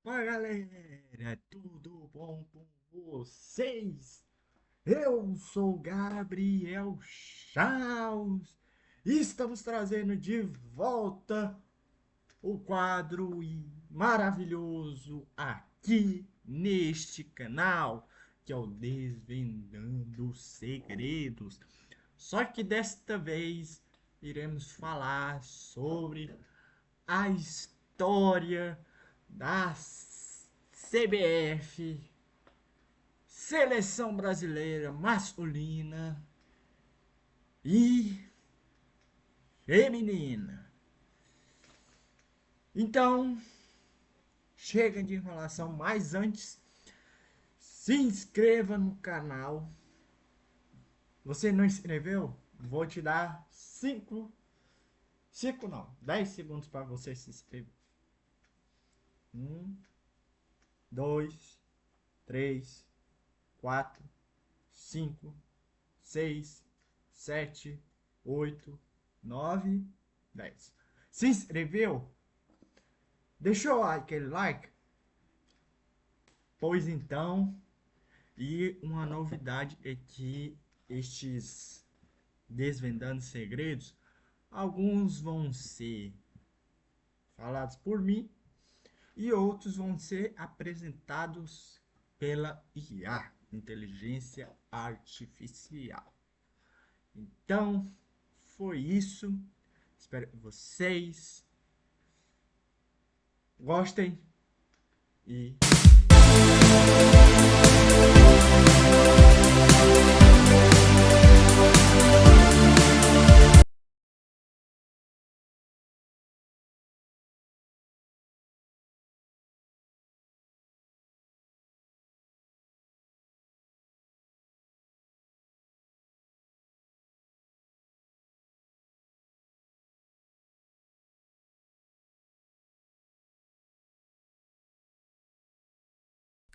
Opa, galera, tudo bom com vocês? Eu sou Gabriel Chaus e estamos trazendo de volta o quadro maravilhoso aqui neste canal, que é o Desvendando Segredos. Só que desta vez iremos falar sobre a história da CBF, Seleção Brasileira Masculina e Feminina. Então, chega de enrolação, mas antes, se inscreva no canal. Você não inscreveu? Vou te dar 5 não, 10 segundos para você se inscrever. 1, 2, 3, 4, 5, 6, 7, 8, 9, 10. Se inscreveu? Deixou aquele like? Pois então, e uma novidade é que estes Desvendando Segredos, alguns vão ser falados por mim e outros vão ser apresentados pela IA, Inteligência Artificial. Então, foi isso. Espero que vocês gostem e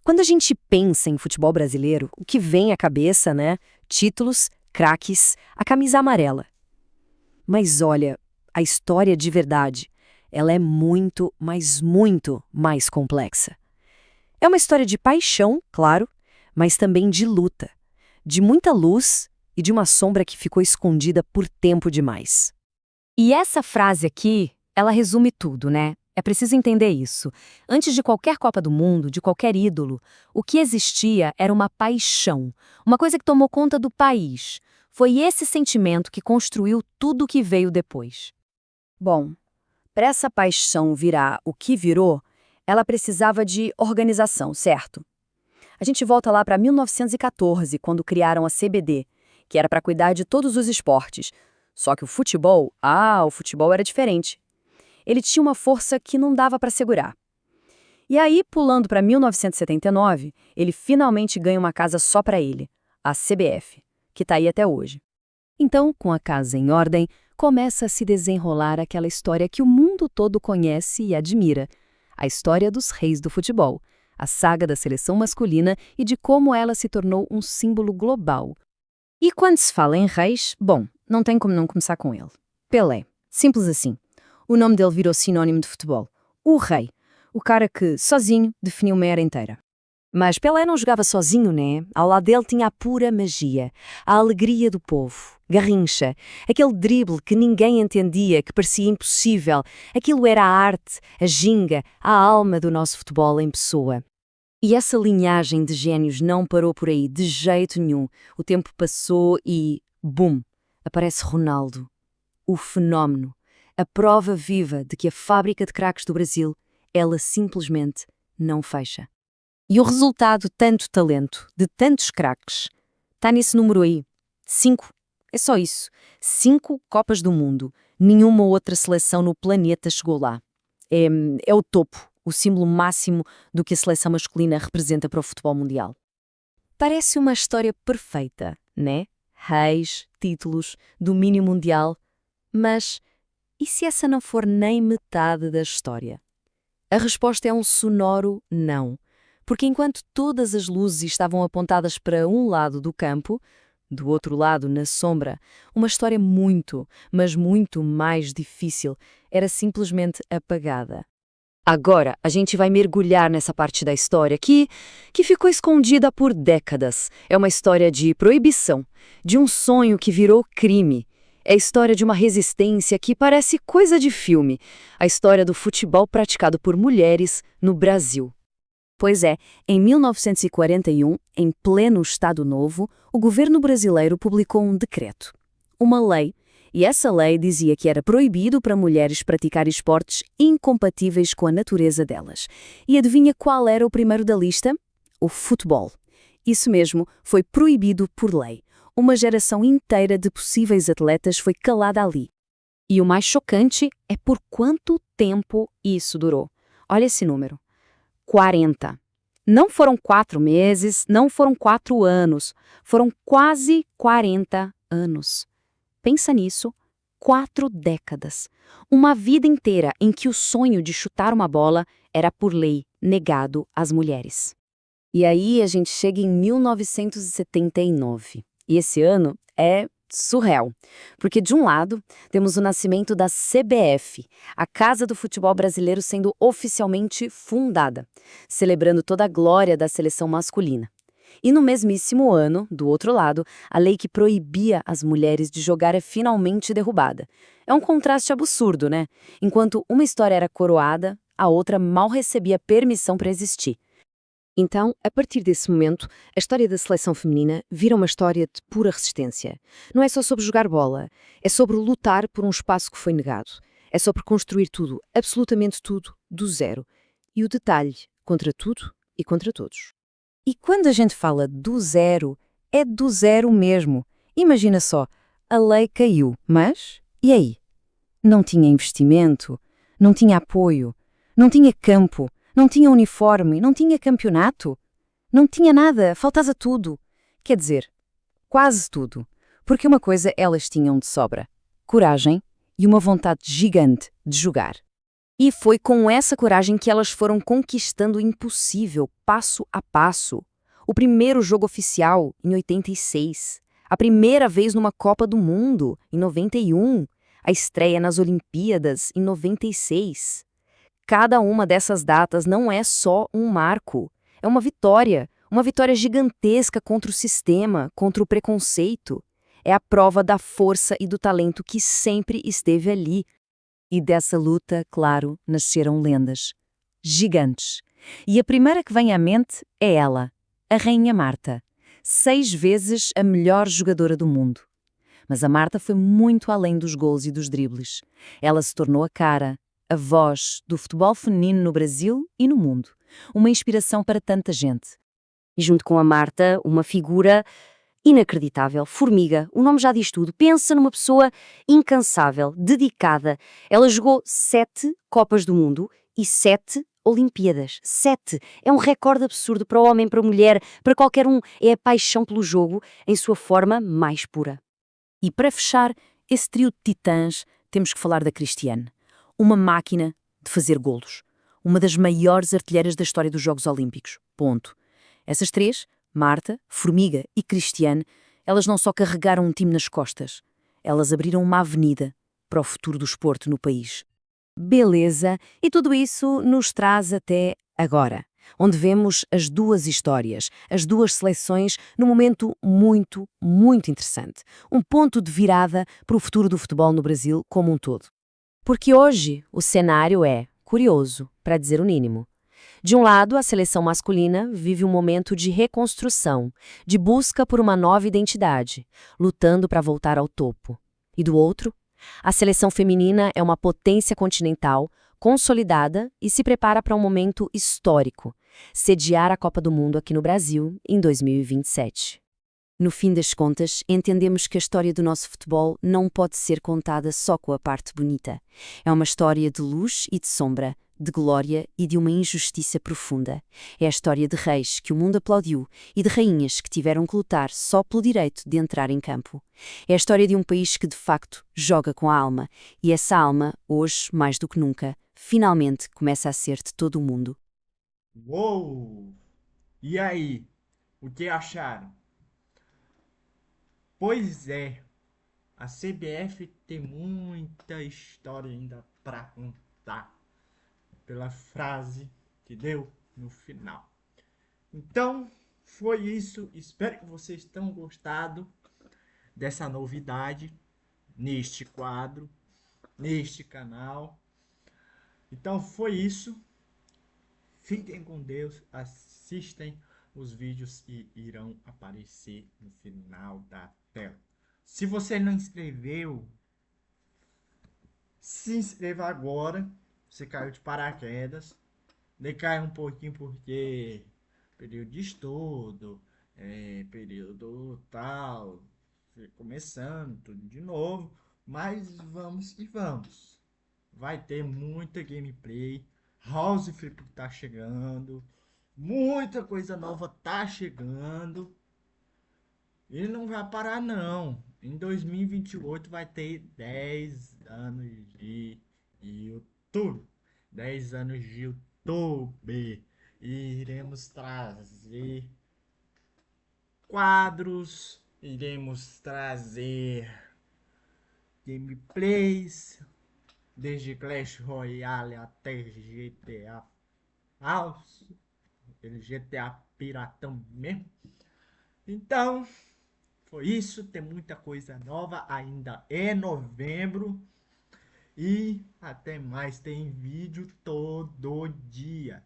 Quando a gente pensa em futebol brasileiro, o que vem à cabeça, né? Títulos, craques, a camisa amarela. Mas olha, a história de verdade, ela é muito, mas muito mais complexa. É uma história de paixão, claro, mas também de luta, de muita luz e de uma sombra que ficou escondida por tempo demais. E essa frase aqui, ela resume tudo, né? É preciso entender isso. Antes de qualquer Copa do Mundo, de qualquer ídolo, o que existia era uma paixão, uma coisa que tomou conta do país. Foi esse sentimento que construiu tudo o que veio depois. Bom, para essa paixão virar o que virou, ela precisava de organização, certo? A gente volta lá para 1914, quando criaram a CBD, que era para cuidar de todos os esportes. Só que o futebol era diferente. Ele tinha uma força que não dava para segurar. E aí, pulando para 1979, ele finalmente ganha uma casa só para ele, a CBF, que está aí até hoje. Então, com a casa em ordem, começa a se desenrolar aquela história que o mundo todo conhece e admira, a história dos reis do futebol, a saga da seleção masculina e de como ela se tornou um símbolo global. E quando se fala em reis, bom, não tem como não começar com ele. Pelé. Simples assim. O nome dele virou sinônimo de futebol. O rei. O cara que, sozinho, definiu uma era inteira. Mas Pelé não jogava sozinho, né? Ao lado dele tinha a pura magia, a alegria do povo, Garrincha, aquele drible que ninguém entendia, que parecia impossível. Aquilo era a arte, a ginga, a alma do nosso futebol em pessoa. E essa linhagem de génios não parou por aí, de jeito nenhum. O tempo passou e, bum, aparece Ronaldo. O fenómeno. A prova viva de que a fábrica de craques do Brasil, ela simplesmente não fecha. E o resultado, tanto talento, de tantos craques, está nesse número aí. 5. É só isso. 5 Copas do Mundo. Nenhuma outra seleção no planeta chegou lá. É o topo, o símbolo máximo do que a seleção masculina representa para o futebol mundial. Parece uma história perfeita, né? Reis, títulos, domínio mundial. Mas e se essa não for nem metade da história? A resposta é um sonoro não. Porque enquanto todas as luzes estavam apontadas para um lado do campo, do outro lado, na sombra, uma história muito, mas muito mais difícil era simplesmente apagada. Agora, a gente vai mergulhar nessa parte da história que ficou escondida por décadas. É uma história de proibição, de um sonho que virou crime. É a história de uma resistência que parece coisa de filme. A história do futebol praticado por mulheres no Brasil. Pois é, em 1941, em pleno Estado Novo, o governo brasileiro publicou um decreto, uma lei, e essa lei dizia que era proibido para mulheres praticar esportes incompatíveis com a natureza delas. E adivinha qual era o primeiro da lista? O futebol. Isso mesmo, foi proibido por lei. Uma geração inteira de possíveis atletas foi calada ali. E o mais chocante é por quanto tempo isso durou. Olha esse número. 40. Não foram 4 meses, não foram 4 anos, foram quase 40 anos. Pensa nisso, 4 décadas. Uma vida inteira em que o sonho de chutar uma bola era por lei negado às mulheres. E aí a gente chega em 1979. E esse ano é surreal, porque de um lado temos o nascimento da CBF, a Casa do Futebol Brasileiro sendo oficialmente fundada, celebrando toda a glória da seleção masculina. E no mesmíssimo ano, do outro lado, a lei que proibia as mulheres de jogar é finalmente derrubada. É um contraste absurdo, né? Enquanto uma história era coroada, a outra mal recebia permissão para existir. Então, a partir desse momento, a história da seleção feminina vira uma história de pura resistência. Não é só sobre jogar bola, é sobre lutar por um espaço que foi negado. É sobre construir tudo, absolutamente tudo, do zero. E o detalhe, contra tudo e contra todos. E quando a gente fala do zero, é do zero mesmo. Imagina só, a lei caiu, mas e aí? Não tinha investimento, não tinha apoio, não tinha campo, não tinha uniforme, não tinha campeonato, não tinha nada, faltava tudo. Quer dizer, quase tudo. Porque uma coisa elas tinham de sobra: coragem e uma vontade gigante de jogar. E foi com essa coragem que elas foram conquistando o impossível, passo a passo. O primeiro jogo oficial, em 86. A primeira vez numa Copa do Mundo, em 91. A estreia nas Olimpíadas, em 96. Cada uma dessas datas não é só um marco. É uma vitória gigantesca contra o sistema, contra o preconceito. É a prova da força e do talento que sempre esteve ali. E dessa luta, claro, nasceram lendas. Gigantes. E a primeira que vem à mente é ela, a Rainha Marta. 6 vezes a melhor jogadora do mundo. Mas a Marta foi muito além dos gols e dos dribles. Ela se tornou a cara, a voz do futebol feminino no Brasil e no mundo. Uma inspiração para tanta gente. E junto com a Marta, uma figura inacreditável, Formiga, o nome já diz tudo. Pensa numa pessoa incansável, dedicada. Ela jogou 7 Copas do Mundo e 7 Olimpíadas. 7! É um recorde absurdo para o homem, para a mulher, para qualquer um. É a paixão pelo jogo em sua forma mais pura. E para fechar esse trio de titãs, temos que falar da Cristiane. Uma máquina de fazer golos. Uma das maiores artilheiras da história dos Jogos Olímpicos. Ponto. Essas 3, Marta, Formiga e Cristiane, elas não só carregaram um time nas costas, elas abriram uma avenida para o futuro do esporte no país. Beleza, e tudo isso nos traz até agora, onde vemos as duas histórias, as duas seleções, num momento muito, muito interessante. Um ponto de virada para o futuro do futebol no Brasil como um todo. Porque hoje o cenário é curioso, para dizer o mínimo. De um lado, a seleção masculina vive um momento de reconstrução, de busca por uma nova identidade, lutando para voltar ao topo. E do outro, a seleção feminina é uma potência continental, consolidada e se prepara para um momento histórico, sediar a Copa do Mundo aqui no Brasil em 2027. No fim das contas, entendemos que a história do nosso futebol não pode ser contada só com a parte bonita. É uma história de luz e de sombra, de glória e de uma injustiça profunda. É a história de reis que o mundo aplaudiu e de rainhas que tiveram que lutar só pelo direito de entrar em campo. É a história de um país que, de facto, joga com a alma. E essa alma, hoje, mais do que nunca, finalmente começa a ser de todo o mundo. Uou! E aí? O que acharam? Pois é, a CBF tem muita história ainda para contar. pela frase que deu no final. Então, foi isso. Espero que vocês tenham gostado dessa novidade neste quadro, neste canal. Então, foi isso. Fiquem com Deus, assistem os vídeos que irão aparecer no final da tela. Se você não inscreveu, se inscreva agora. Você caiu de paraquedas. Decai um pouquinho porque período de estudo, período tal, começando tudo de novo. Mas vamos que vamos. Vai ter muita gameplay. House Flip tá chegando. Muita coisa nova tá chegando. E não vai parar não. Em 2028 vai ter 10 anos de YouTube. 10 anos de YouTube. E iremos trazer quadros, iremos trazer gameplays, desde Clash Royale até GTA Falso, aquele GTA piratão mesmo. Então, foi isso, tem muita coisa nova, ainda é novembro. E até mais, tem vídeo todo dia.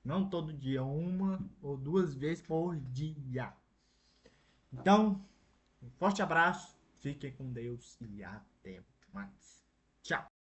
Não todo dia, uma ou duas vezes por dia. Então, um forte abraço, fiquem com Deus e até mais. Tchau.